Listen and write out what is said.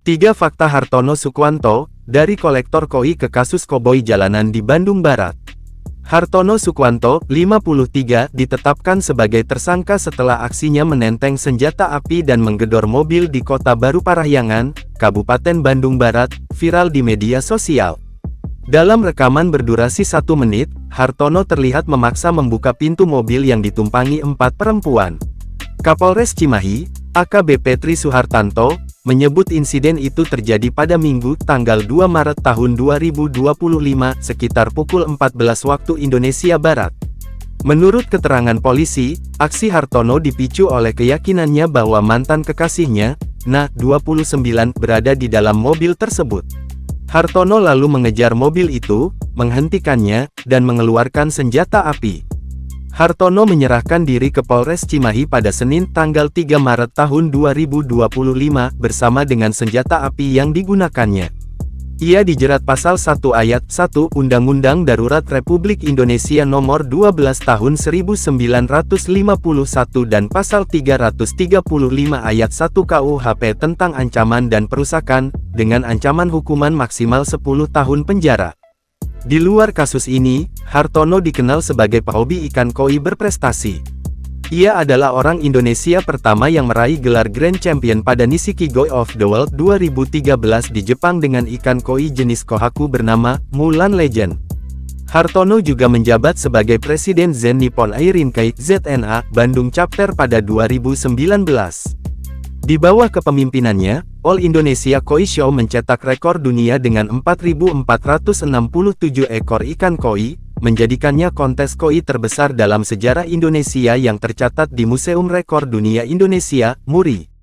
3 Fakta Hartono Sukwanto, dari kolektor koi ke kasus koboi jalanan di Bandung Barat. Hartono Sukwanto, 53, ditetapkan sebagai tersangka setelah aksinya menenteng senjata api dan menggedor mobil di Kota Baru Parahyangan, Kabupaten Bandung Barat, viral di media sosial. Dalam rekaman berdurasi 1 menit, Hartono terlihat memaksa membuka pintu mobil yang ditumpangi 4 perempuan. Kapolres Cimahi, AKBP Tri Suhartanto, menyebut insiden itu terjadi pada Minggu, tanggal 2 Maret tahun 2025, sekitar pukul 14 waktu Indonesia Barat. Menurut keterangan polisi, aksi Hartono dipicu oleh keyakinannya bahwa mantan kekasihnya, Na, 29, berada di dalam mobil tersebut. Hartono lalu mengejar mobil itu, menghentikannya, dan mengeluarkan senjata api. Hartono menyerahkan diri ke Polres Cimahi pada Senin tanggal 3 Maret tahun 2025 bersama dengan senjata api yang digunakannya. Ia dijerat pasal 1 ayat 1 Undang-Undang Darurat Republik Indonesia Nomor 12 Tahun 1951 dan pasal 335 ayat 1 KUHP tentang ancaman dan perusakan, dengan ancaman hukuman maksimal 10 tahun penjara. Di luar kasus ini, Hartono dikenal sebagai pehobi ikan koi berprestasi. Ia adalah orang Indonesia pertama yang meraih gelar Grand Champion pada Nishiki-go of the World 2013 di Jepang dengan ikan koi jenis kohaku bernama Mulan Legend. Hartono juga menjabat sebagai Presiden Zen Nippon Airinkai (ZNA) Bandung Chapter pada 2019. Di bawah kepemimpinannya, All Indonesia Koi Show mencetak rekor dunia dengan 4.467 ekor ikan koi, menjadikannya kontes koi terbesar dalam sejarah Indonesia yang tercatat di Museum Rekor Dunia Indonesia, MURI.